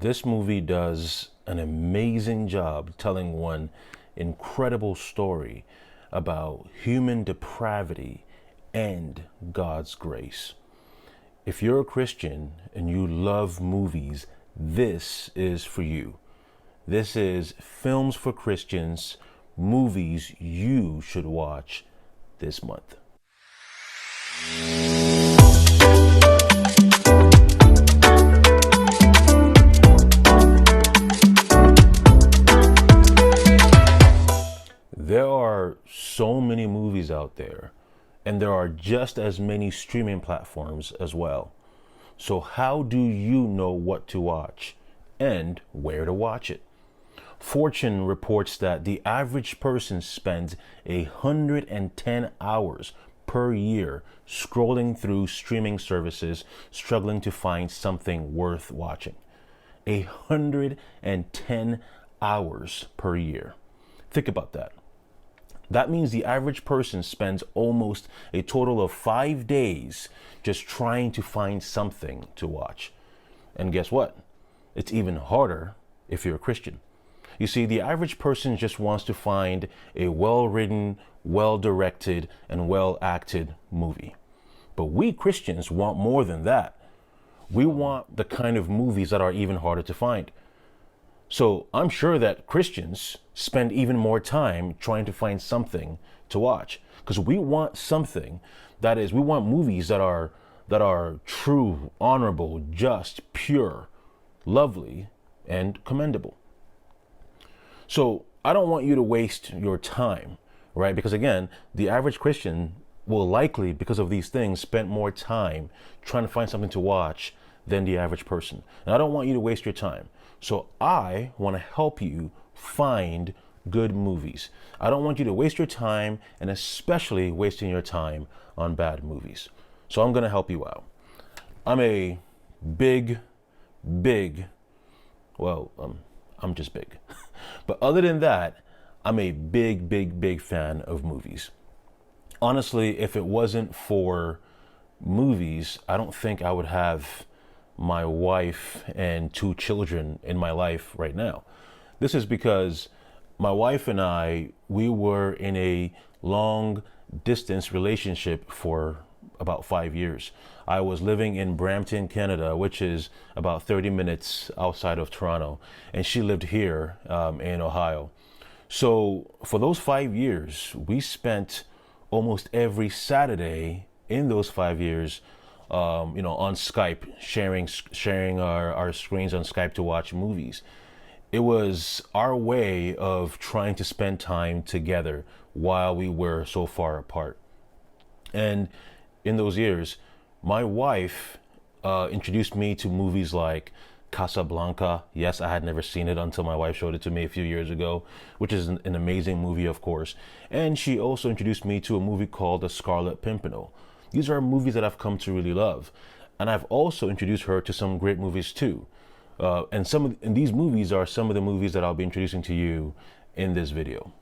This movie does an amazing job telling one incredible story about human depravity and God's grace. If you're a Christian and you love movies, this is for you. This is Films for Christians, movies you should watch this month. There are so many movies out there, and there are just as many streaming platforms as well. So how do you know what to watch and where to watch it? Fortune reports that the average person spends 110 hours per year scrolling through streaming services, struggling to find something worth watching. 110 hours per year. Think about that. That means the average person spends almost a total of 5 days just trying to find something to watch. And guess what? It's even harder if you're a Christian. You see, the average person just wants to find a well-written, well-directed, and well-acted movie. But we Christians want more than that. We want the kind of movies that are even harder to find. So I'm sure that Christians spend even more time trying to find something to watch, because we want something we want movies that are true, honorable, just, pure, lovely, and commendable. So I don't want you to waste your time, right? Because again, the average Christian will likely, because of these things, spend more time trying to find something to watch than the average person. And I don't want you to waste your time. So I want to help you find good movies. I don't want you to waste your time, and especially wasting your time on bad movies. So I'm going to help you out. I'm a big, I'm just big. But other than that, I'm a big fan of movies. Honestly, if it wasn't for movies, I don't think I would have my wife and 2 children in my life right now. This is because my wife and I, we were in a long distance relationship for about 5 years. I was living in Brampton, Canada, which is about 30 minutes outside of Toronto, and she lived here in Ohio. So for those 5 years, we spent almost every Saturday in those 5 years on Skype, sharing our screens on Skype to watch movies. It was our way of trying to spend time together while we were so far apart. And in those years, my wife introduced me to movies like Casablanca. Yes, I had never seen it until my wife showed it to me a few years ago, which is an amazing movie, of course. And she also introduced me to a movie called The Scarlet Pimpernel. These are movies that I've come to really love. And I've also introduced her to some great movies too. And these movies are some of the movies that I'll be introducing to you in this video.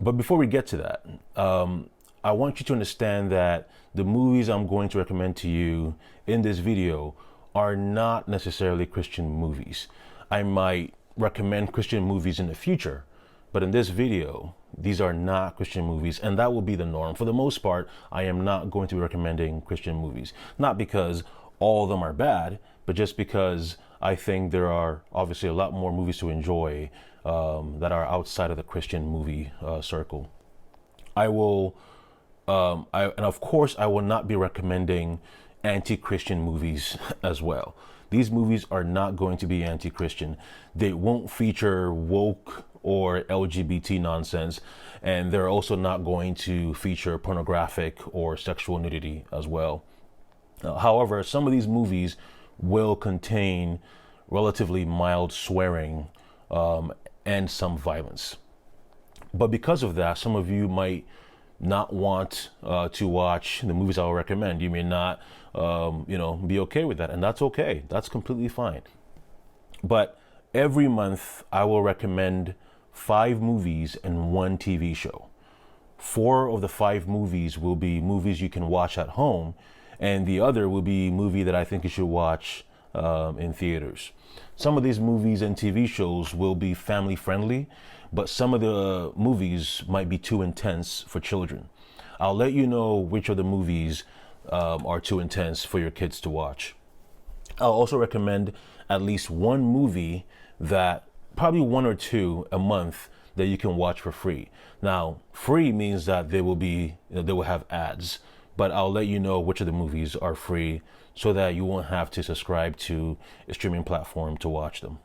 But before we get to that, I want you to understand that the movies I'm going to recommend to you in this video are not necessarily Christian movies. I might recommend Christian movies in the future, but in this video, these are not Christian movies, and that will be the norm. For the most part, I am not going to be recommending Christian movies. Not because all of them are bad, but just because I think there are obviously a lot more movies to enjoy that are outside of the Christian movie circle. I will, and of course, I will not be recommending anti-Christian movies as well. These movies are not going to be anti-Christian. They won't feature woke or LGBT nonsense, and they're also not going to feature pornographic or sexual nudity as well. However, some of these movies will contain relatively mild swearing and some violence. But because of that, some of you might not want to watch the movies I'll recommend. You may not, be okay with that, and that's okay. That's completely fine. But every month, I will recommend 5 movies and 1 TV show. 4 of the 5 movies will be movies you can watch at home, and the other will be a movie that I think you should watch in theaters. Some of these movies and TV shows will be family friendly, but some of the movies might be too intense for children. I'll let you know which of the movies are too intense for your kids to watch. I'll also recommend at least one movie that, probably one or two a month, that you can watch for free. Now, free means that they will have ads, but I'll let you know which of the movies are free so that you won't have to subscribe to a streaming platform to watch them.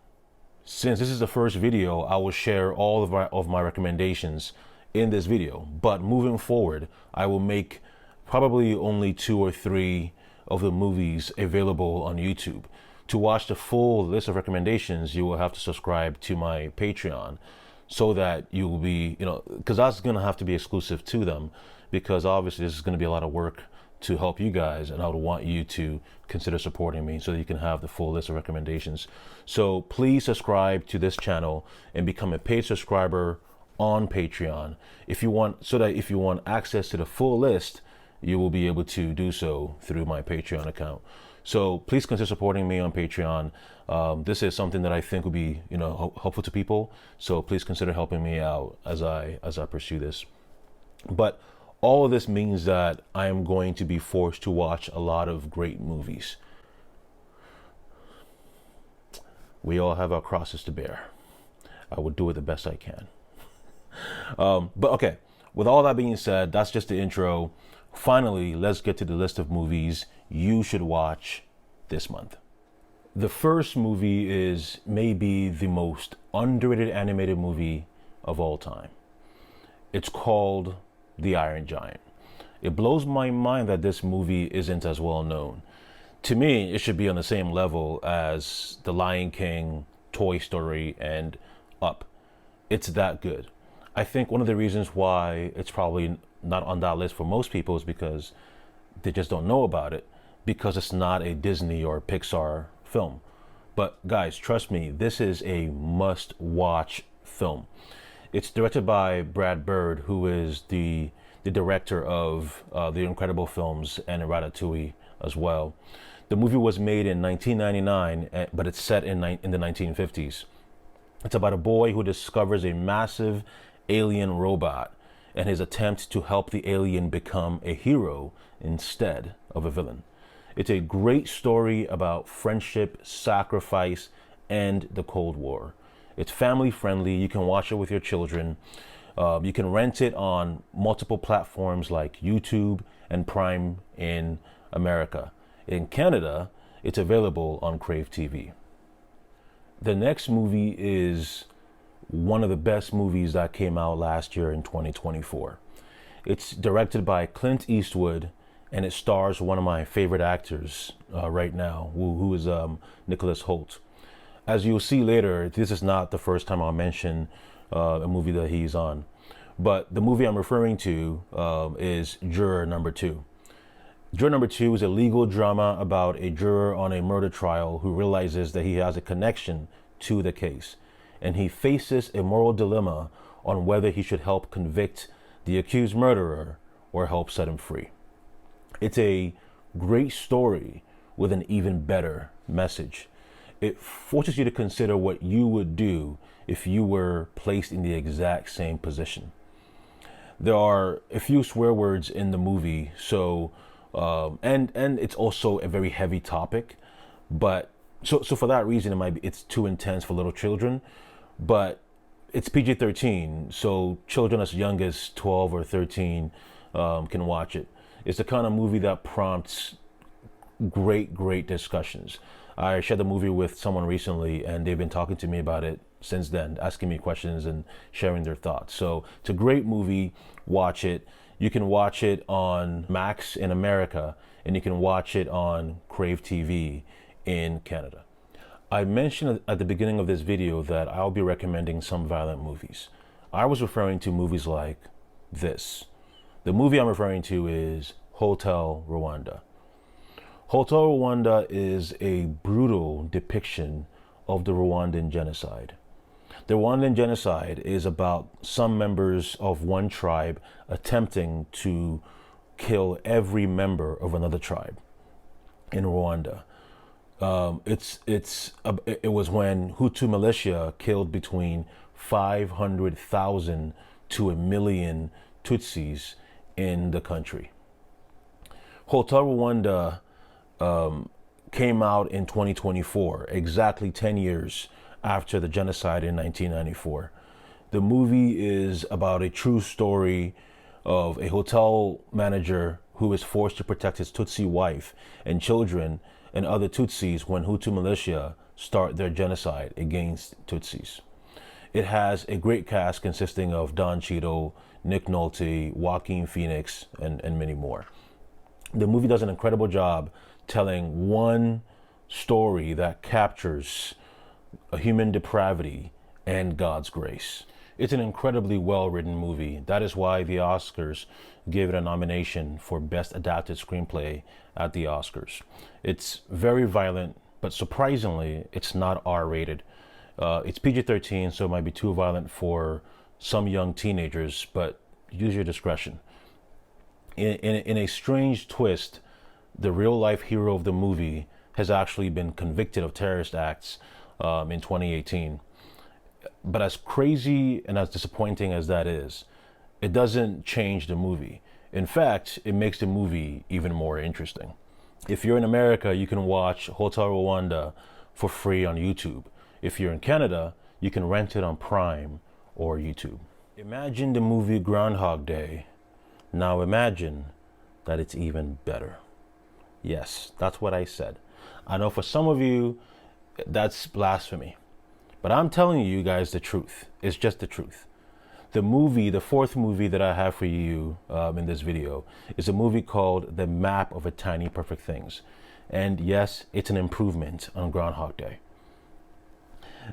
Since this is the first video, I will share all of my recommendations in this video, but moving forward, I will make probably only 2 or 3 of the movies available on YouTube. To watch the full list of recommendations, you will have to subscribe to my Patreon so that you will be, because that's going to have to be exclusive to them, because obviously this is going to be a lot of work to help you guys, and I would want you to consider supporting me so that you can have the full list of recommendations. So please subscribe to this channel and become a paid subscriber on Patreon if you want access to the full list. You will be able to do so through my Patreon account. So please consider supporting me on Patreon. This is something that I think will be, helpful to people. So please consider helping me out as I pursue this. But all of this means that I am going to be forced to watch a lot of great movies. We all have our crosses to bear. I will do it the best I can. But okay, with all that being said, that's just the intro. Finally, let's get to the list of movies you should watch this month. The first movie is maybe the most underrated animated movie of all time. It's called The Iron Giant. It blows my mind that this movie isn't as well known. To me, it should be on the same level as The Lion King, Toy Story, and Up. It's that good. I think one of the reasons why it's probably not on that list for most people is because they just don't know about it, because it's not a Disney or Pixar film. But guys, trust me, this is a must-watch film. It's directed by Brad Bird, who is the director of The Incredible films and Ratatouille as well. The movie was made in 1999, but it's set in the 1950s. It's about a boy who discovers a massive alien robot and his attempt to help the alien become a hero instead of a villain. It's a great story about friendship, sacrifice, and the Cold War. It's family friendly. You can watch it with your children. You can rent it on multiple platforms like YouTube and Prime in America. In Canada, it's available on Crave TV. The next movie is one of the best movies that came out last year in 2024. It's directed by Clint Eastwood, and it stars one of my favorite actors right now, who is Nicholas Hoult. As you'll see later, this is not the first time I'll mention a movie that he's on. But the movie I'm referring to is Juror number 2. Juror number 2 is a legal drama about a juror on a murder trial who realizes that he has a connection to the case, and he faces a moral dilemma on whether he should help convict the accused murderer or help set him free. It's a great story with an even better message. It forces you to consider what you would do if you were placed in the exact same position. There are a few swear words in the movie, so and it's also a very heavy topic, but so for that reason it's too intense for little children. But it's PG-13, so children as young as 12 or 13 can watch it. It's the kind of movie that prompts great discussions. I shared the movie with someone recently, and they've been talking to me about it since then, asking me questions and sharing their thoughts. So it's a great movie. Watch it. You can watch it on Max in America, and you can watch it on Crave TV in Canada. I mentioned at the beginning of this video that I'll be recommending some violent movies. I was referring to movies like this. The movie I'm referring to is Hotel Rwanda. Hotel Rwanda is a brutal depiction of the Rwandan genocide. The Rwandan genocide is about some members of one tribe attempting to kill every member of another tribe in Rwanda. It was when Hutu militia killed between 500,000 to 1 million Tutsis in the country. Hotel Rwanda came out in 2024, exactly 10 years after the genocide in 1994. The movie is about a true story of a hotel manager who is forced to protect his Tutsi wife and children and other Tutsis when Hutu militia start their genocide against Tutsis. It has a great cast consisting of Don Cheadle, Nick Nolte, Joaquin Phoenix, and many more. The movie does an incredible job telling one story that captures a human depravity and God's grace. It's an incredibly well-written movie. That is why the Oscars gave it a nomination for Best Adapted Screenplay at the Oscars. It's very violent, but surprisingly, it's not R-rated. It's PG-13, so it might be too violent for some young teenagers, but use your discretion. In a strange twist, the real-life hero of the movie has actually been convicted of terrorist acts in 2018. But as crazy and as disappointing as that is, it doesn't change the movie. In fact, it makes the movie even more interesting. If you're in America, you can watch Hotel Rwanda for free on YouTube. If you're in Canada, you can rent it on Prime or YouTube. Imagine the movie Groundhog Day. Now imagine that it's even better. Yes, that's what I said. I know for some of you, that's blasphemy. But I'm telling you guys the truth. It's just the truth. The fourth movie that I have for you in this video is a movie called The Map of a Tiny Perfect Things. And yes, it's an improvement on Groundhog Day.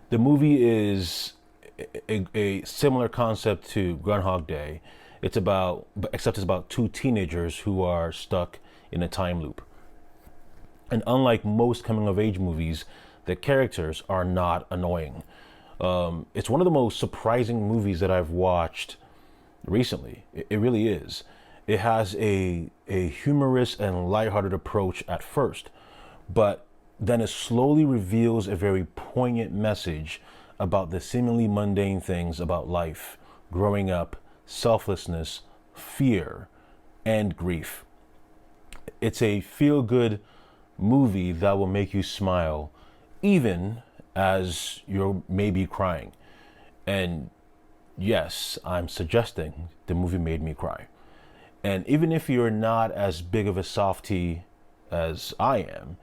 The movie is a similar concept to Groundhog Day. Except it's about two teenagers who are stuck in a time loop. And unlike most coming-of-age movies, the characters are not annoying. It's one of the most surprising movies that I've watched recently. It really is. It has a humorous and lighthearted approach at first, but then it slowly reveals a very poignant message about the seemingly mundane things about life, growing up, selflessness, fear, and grief. It's a feel-good movie that will make you smile, even as you're maybe crying. And yes, I'm suggesting the movie made me cry. And even if you're not as big of a softie as I am,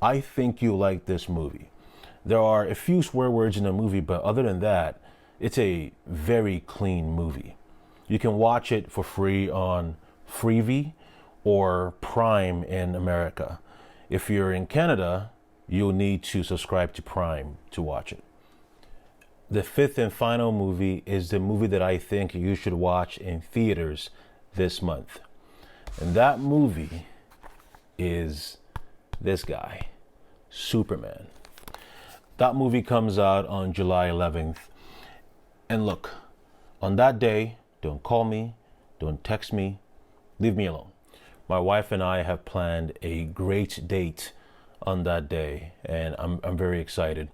I think you'll like this movie. There are a few swear words in the movie, but other than that, it's a very clean movie. You can watch it for free on Freevee or Prime in America. If you're in Canada, you'll need to subscribe to Prime to watch it. The fifth and final movie is the movie that I think you should watch in theaters this month. And that movie is this guy, Superman. That movie comes out on July 11th. And look, on that day, don't call me, don't text me, leave me alone. My wife and I have planned a great date on that day, and I'm very excited.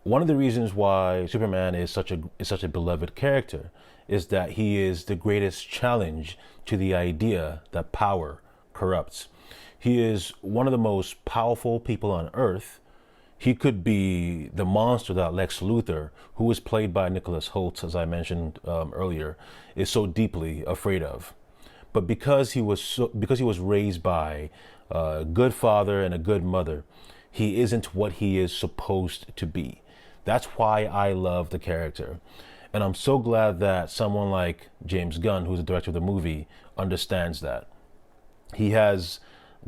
One of the reasons why Superman is such a beloved character is that he is the greatest challenge to the idea that power corrupts. He is one of the most powerful people on earth. He could be the monster that Lex Luthor, who was played by Nicholas Hoult, as I mentioned earlier, is so deeply afraid of. But because he was raised by a good father and a good mother, he isn't what he is supposed to be. That's why I love the character. And I'm so glad that someone like James Gunn, who's the director of the movie, understands that.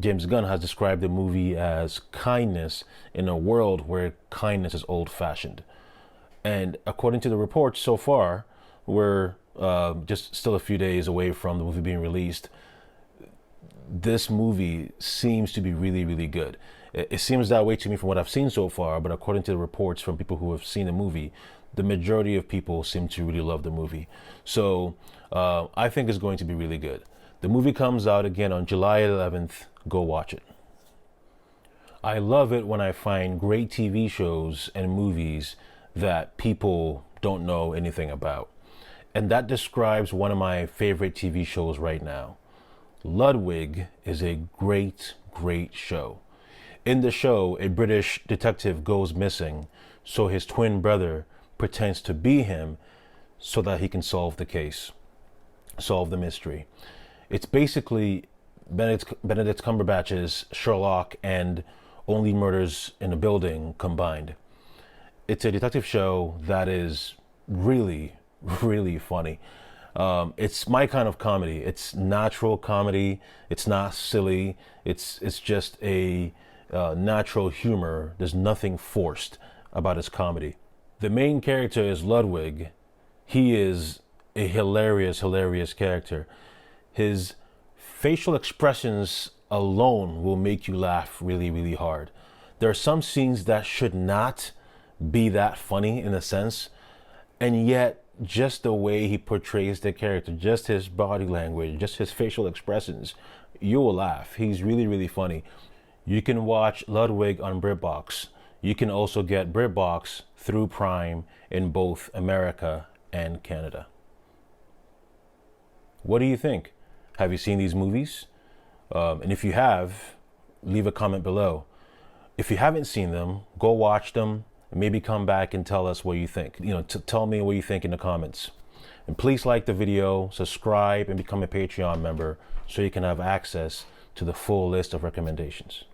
James Gunn has described the movie as kindness in a world where kindness is old-fashioned. And according to the reports so far, we're just still a few days away from the movie being released. This movie seems to be really, really good. It seems that way to me from what I've seen so far, but according to the reports from people who have seen the movie, the majority of people seem to really love the movie. So I think it's going to be really good. The movie comes out again on July 11th. Go watch it. I love it when I find great TV shows and movies that people don't know anything about. And that describes one of my favorite TV shows right now. Ludwig is a great, great show. In the show, a British detective goes missing, so his twin brother pretends to be him so that he can solve the case, solve the mystery. It's basically Benedict Cumberbatch's Sherlock and Only Murders in a Building combined. It's a detective show that is really, really funny. It's my kind of comedy. It's natural comedy. It's not silly. It's just a natural humor. There's nothing forced about his comedy. The main character is Ludwig. He is a hilarious, hilarious character. His facial expressions alone will make you laugh really, really hard. There are some scenes that should not be that funny in a sense, and yet just the way he portrays the character, just his body language, just his facial expressions, you will laugh. He's really, really funny. You can watch Ludwig on BritBox. You can also get BritBox through Prime in both America and Canada. What do you think? Have you seen these movies? And if you have, leave a comment below. If you haven't seen them, go watch them and maybe come back and tell us what you think. Tell me what you think in the comments. And please like the video, subscribe, and become a Patreon member so you can have access to the full list of recommendations.